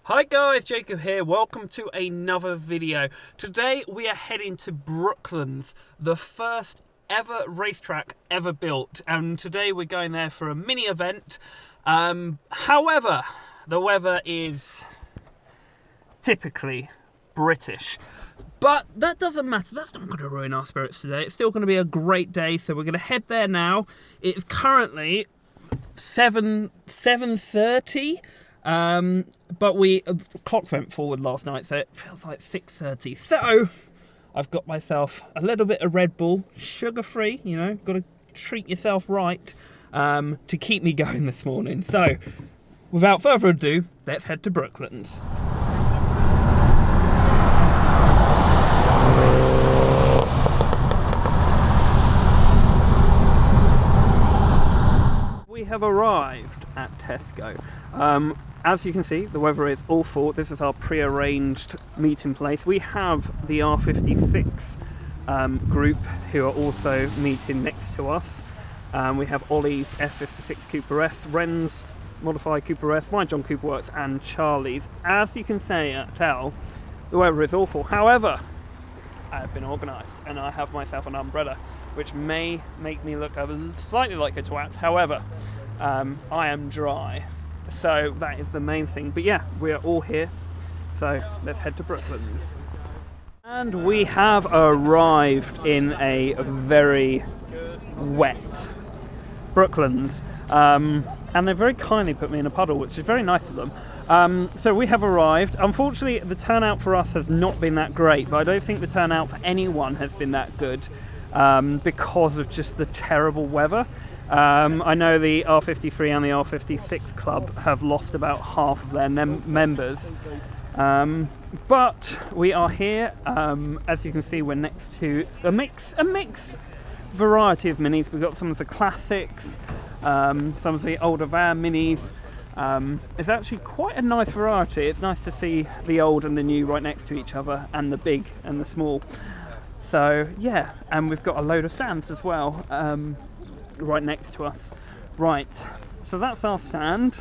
Hi guys, Jacob here. Welcome to another video. Today we are heading to Brooklands, the first ever racetrack ever built, and today we're going there for a mini event. However, the weather is typically British, but that doesn't matter. That's not going to ruin our spirits today. It's still going to be a great day, so we're going to head there now. It's currently 7:30. But clocks went forward last night, so it feels like 6:30. So I've got myself a little bit of Red Bull, sugar-free, you know, got to treat yourself right, to keep me going this morning. So without further ado, let's head to Brooklands. We have arrived at Tesco. As you can see, the weather is awful. This is our pre-arranged meeting place. We have the R56 group who are also meeting next to us. We have Ollie's F56 Cooper S, Ren's Modified Cooper S, my John Cooper Works, and Charlie's. As you can tell, the weather is awful. However, I have been organised and I have myself an umbrella, which may make me look slightly like a twat. However, I am dry. So that is the main thing. But yeah, we are all here. So let's head to Brooklands. And we have arrived in a very wet Brooklands. And they very kindly put me in a puddle, which is very nice of them. So we have arrived. Unfortunately, the turnout for us has not been that great, but I don't think the turnout for anyone has been that good because of just the terrible weather. I know the R53 and the R56 club have lost about half of their members, but we are here. As you can see, we're next to a mix variety of minis. We've got some of the classics, some of the older van minis. It's actually quite a nice variety. It's nice to see the old and the new right next to each other, and the big and the small. So yeah, and we've got a load of stands as well, right next to us. Right, so that's our stand,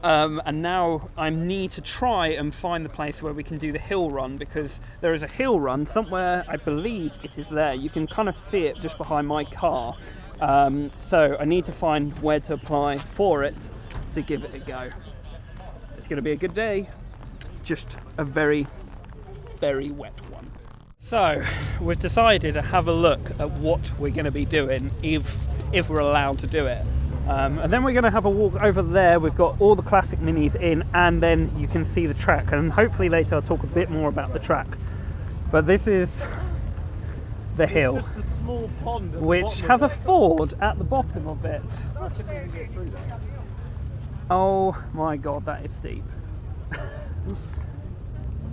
and now I need to try and find the place where we can do the hill run, because there is a hill run somewhere. I believe it is there. You can kind of see it just behind my car. So I need to find where to apply for it to give it a go. It's going to be a good day, just a very, very wet one. So we've decided to have a look at what we're going to be doing if we're allowed to do it, and then we're going to have a walk over there. We've got all the classic minis in, and then you can see the track, and hopefully later I'll talk a bit more about the track. But this is the hill, just a small pond which has a ford at the bottom of it. Oh my god, that is steep.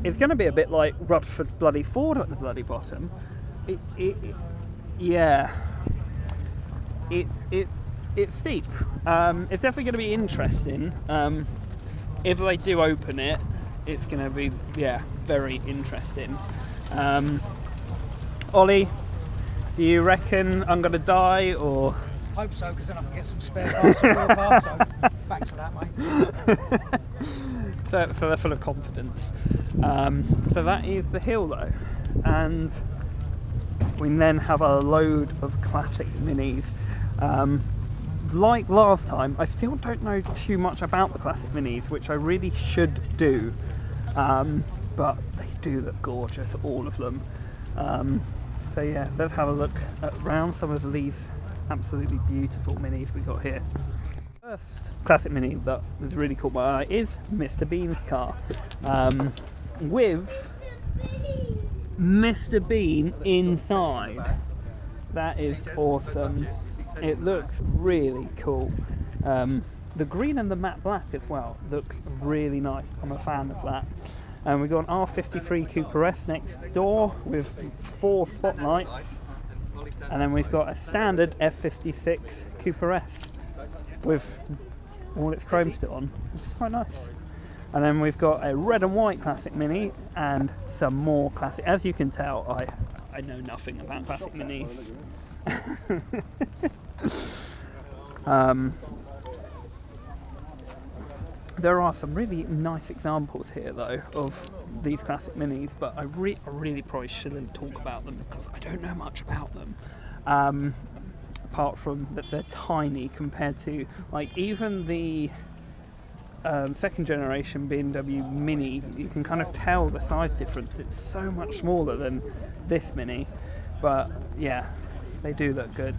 It's going to be a bit like Rutford's bloody Ford at the bloody bottom. Yeah. It's steep. It's definitely going to be interesting. If they do open it, it's going to be, yeah, very interesting. Ollie, do you reckon I'm going to die, or? Hope so, because then I can get some spare parts for your car, so thanks for that, mate. So they're full of confidence. So that is the hill though, and we then have a load of classic minis. Like last time, I still don't know too much about the classic minis, which I really should do, but they do look gorgeous, all of them. So yeah, let's have a look around some of these absolutely beautiful minis we got here. First classic mini that was really caught my eye is Mr. Bean's car, with Mr. Bean inside. That is awesome. It looks really cool. The green and the matte black as well looks really nice. I'm a fan of that. And we've got an R53 Cooper S next door with 4 spotlights, and then we've got a standard F56 Cooper S with all its chrome still on, which is quite nice. And then we've got a red and white classic mini and some more classic. As you can tell, I know nothing about classic minis. There are some really nice examples here though of these classic minis, but I really probably shouldn't talk about them because I don't know much about them. Apart from that they're tiny compared to like even the second generation BMW Mini. You can kind of tell the size difference. It's so much smaller than this Mini, but yeah, they do look good.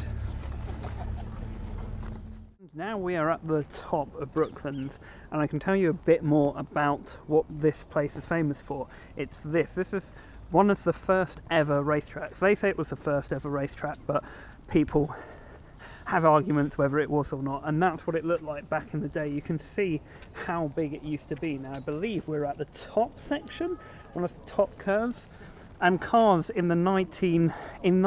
Now we are at the top of Brooklands, and I can tell you a bit more about what this place is famous for. It's this is one of the first ever racetracks. They say it was the first ever racetrack, but people have arguments whether it was or not, and that's what it looked like back in the day. You can see how big it used to be. Now I believe we're at the top section, one of the top curves, and cars in the 1920s and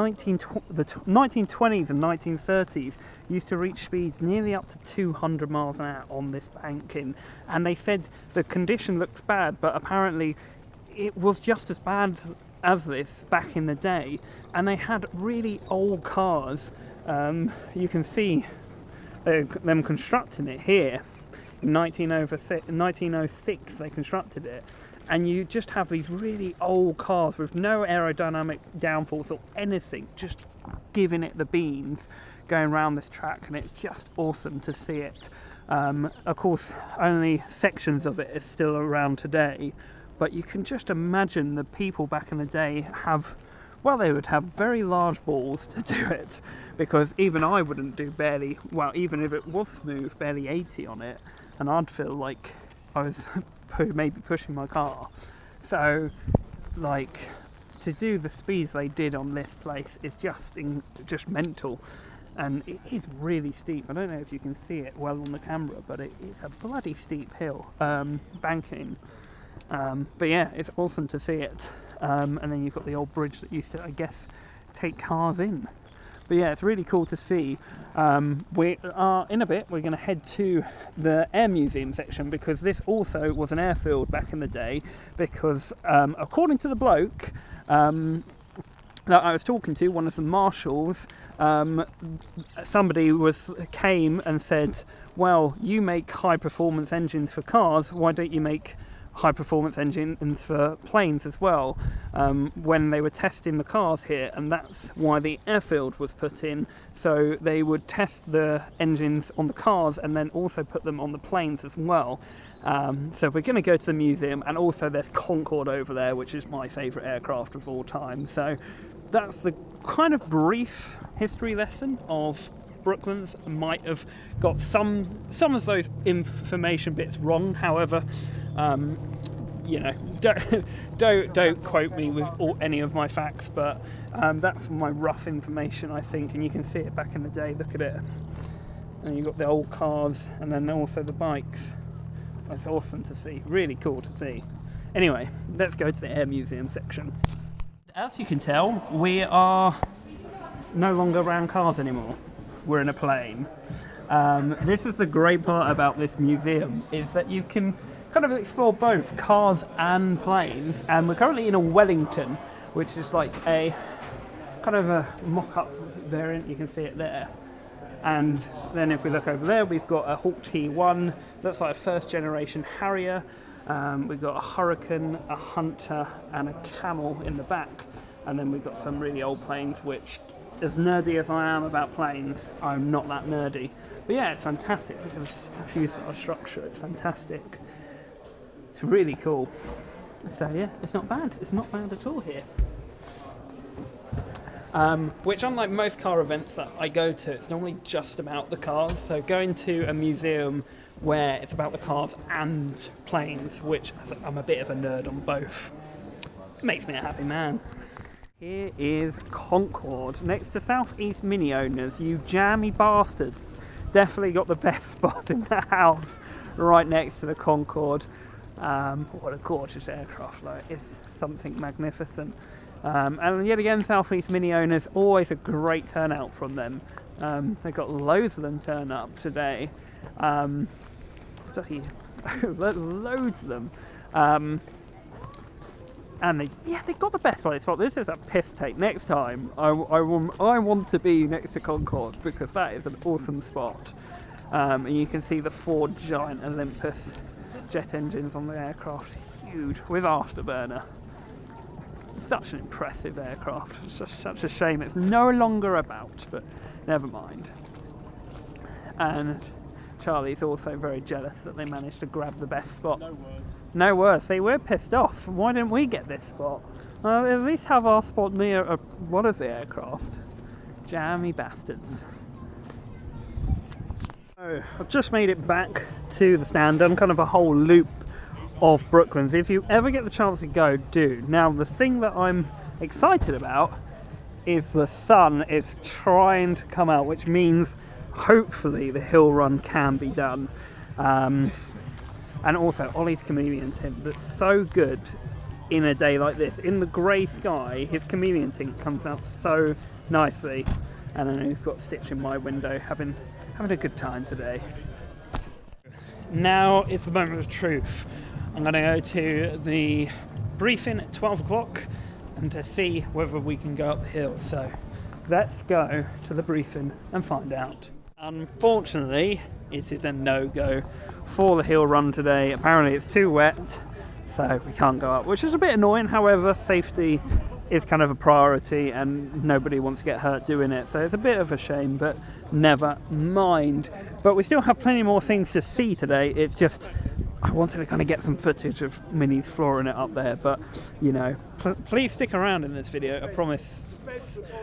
1930s used to reach speeds nearly up to 200 miles an hour on this banking, and they said the condition looks bad, but apparently it was just as bad as this back in the day, and they had really old cars. You can see them constructing it here. In 1906 they constructed it, and you just have these really old cars with no aerodynamic downforce or anything, just giving it the beans going around this track, and it's just awesome to see it. Of course, only sections of it is still around today, but you can just imagine the people back in the day they would have very large balls to do it, because even I wouldn't do even if it was smooth, barely 80 on it, and I'd feel like I was maybe pushing my car. So, like, to do the speeds they did on this place is just mental, and it is really steep. I don't know if you can see it well on the camera, but it's a bloody steep hill, banking. But yeah, it's awesome to see it. And then you've got the old bridge that used to, I guess, take cars in. But yeah, it's really cool to see. We are in a bit, we're going to head to the Air Museum section, because this also was an airfield back in the day, because according to the bloke that I was talking to, one of the marshals, somebody came and said, well, you make high performance engines for cars, why don't you make high performance engines for planes as well, when they were testing the cars here, and that's why the airfield was put in, so they would test the engines on the cars and then also put them on the planes as well. So we're going to go to the museum, and also there's Concorde over there, which is my favourite aircraft of all time. So that's the kind of brief history lesson of Brooklands. Might have got some of those information bits wrong, however, you know, don't quote me with any of my facts, but that's my rough information, I think. And you can see it back in the day. Look at it, and you've got the old cars, and then also the bikes. That's awesome to see, really cool to see. Anyway, let's go to the Air Museum section. As you can tell, we are no longer around cars anymore. We're in a plane. This is the great part about this museum, is that you can kind of explore both cars and planes, and we're currently in a Wellington, which is like a kind of a mock-up variant. You can see it there, and then if we look over there, we've got a Hawk T1, looks like a first generation Harrier. We've got a Hurricane, a Hunter, and a Camel in the back, and then we've got some really old planes, which, as nerdy as I am about planes, I'm not that nerdy. But yeah, it's fantastic. Look at this fuselage structure, it's fantastic. It's really cool. So yeah, it's not bad. It's not bad at all here. Which, unlike most car events that I go to, it's normally just about the cars. So going to a museum where it's about the cars and planes, which I'm a bit of a nerd on both, makes me a happy man. Here is Concorde, next to Southeast Mini owners, you jammy bastards. Definitely got the best spot in the house, right next to the Concorde. What a gorgeous aircraft, though. It's something magnificent. And yet again, Southeast Mini owners, always a great turnout from them. They've got loads of them turn up today. Loads of them. And they've got the best place spot. This is a piss take. Next time, I want to be next to Concorde, because that is an awesome spot. And you can see the four giant Olympus jet engines on the aircraft, huge, with afterburner. Such an impressive aircraft. It's just such a shame it's no longer about, but never mind. And Charlie's also very jealous that they managed to grab the best spot. No words. No words. See, we're pissed off. Why didn't we get this spot? At least have our spot near one of the aircraft. Jammy bastards. So, I've just made it back to the stand, done kind of a whole loop of Brooklands. If you ever get the chance to go, do. Now, the thing that I'm excited about is the sun is trying to come out, which means hopefully the hill run can be done. And also Ollie's chameleon tint that's so good in a day like this. In the grey sky, his chameleon tint comes out so nicely. And I know he's got Stitch in my window having a good time today. Now it's the moment of truth. I'm going to go to the briefing at 12 o'clock and to see whether we can go up the hill. So let's go to the briefing and find out. Unfortunately, it is a no-go for the hill run today. Apparently it's too wet, so we can't go up, which is a bit annoying. However, safety is kind of a priority and nobody wants to get hurt doing it, so it's a bit of a shame, but never mind. But we still have plenty more things to see today. It's just I wanted to kind of get some footage of Minnie's flooring it up there, but you know, please stick around in this video. I promise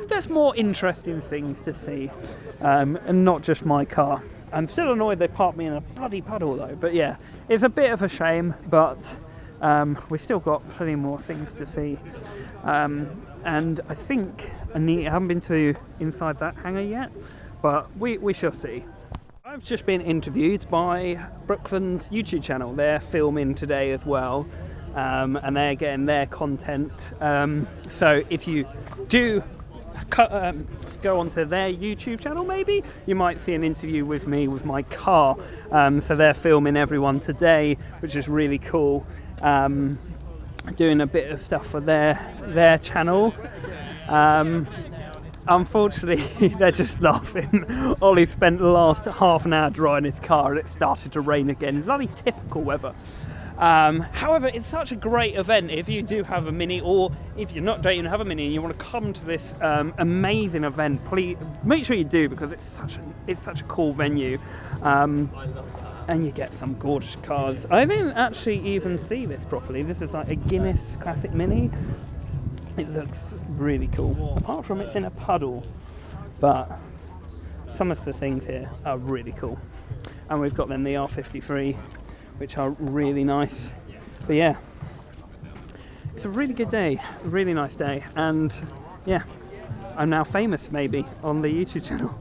there's more interesting things to see, and not just my car. I'm still annoyed they parked me in a bloody puddle though, but yeah, it's a bit of a shame, but we've still got plenty more things to see. And I think I haven't been to inside that hangar yet, but we shall see. I've just been interviewed by Brooklands YouTube channel. They're filming today as well, and they're getting their content. So if you do go onto their YouTube channel, maybe you might see an interview with me with my car. So they're filming everyone today, which is really cool. Doing a bit of stuff for their channel. Unfortunately, they're just laughing. Ollie spent the last half an hour drying his car and it started to rain again. Bloody typical weather. However, it's such a great event. If you do have a Mini, or if you're not dating and have a Mini and you want to come to this amazing event, please make sure you do, because it's such a cool venue. And you get some gorgeous cars. I didn't actually even see this properly. This is like a Guinness Classic Mini. It looks really cool. Apart from it's in a puddle, but some of the things here are really cool. And we've got then the R53, which are really nice. But yeah, it's a really good day, a really nice day. And yeah, I'm now famous maybe on the YouTube channel.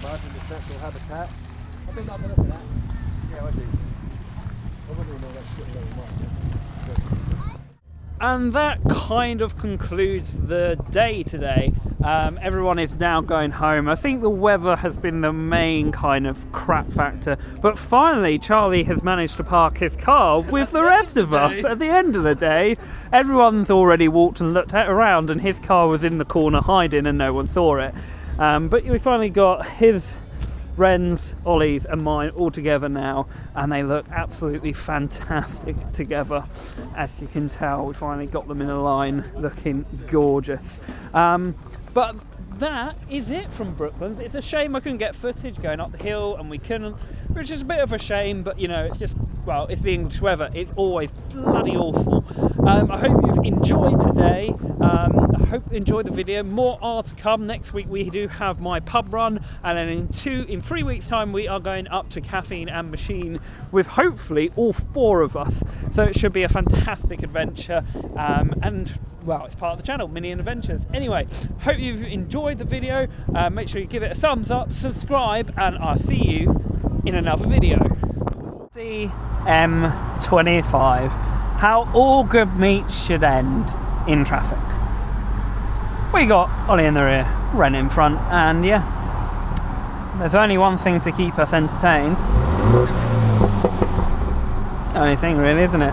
Imagine the central habitat. I think I'm going to look at that. Yeah, I do. I wouldn't know that shit very much. And that kind of concludes the day today. Everyone is now going home. I think the weather has been the main kind of crap factor, but finally Charlie has managed to park his car with the rest of us at the end of the day. Everyone's already walked and looked around, and his car was in the corner hiding and no one saw it. But we finally got his, Ren's, Ollie's and mine all together now, and they look absolutely fantastic together. As you can tell, we finally got them in a line looking gorgeous. But that is it from Brooklands. It's a shame I couldn't get footage going up the hill, and we couldn't, which is a bit of a shame, but you know, it's just, well, it's the English weather. It's always bloody awful. I hope you've enjoyed today. I hope you enjoyed the video. More are to come. Next week we do have my pub run, and then in 3 weeks time we are going up to Caffeine and Machine with hopefully all 4 of us. So it should be a fantastic adventure, and well, it's part of the channel, Mini and Adventures. Anyway, hope you've enjoyed the video. Make sure you give it a thumbs up, subscribe, and I'll see you in another video. CM25. How all good meets should end in traffic. We got Ollie in the rear, Ren in front, and yeah, there's only one thing to keep us entertained. Only thing really, isn't it?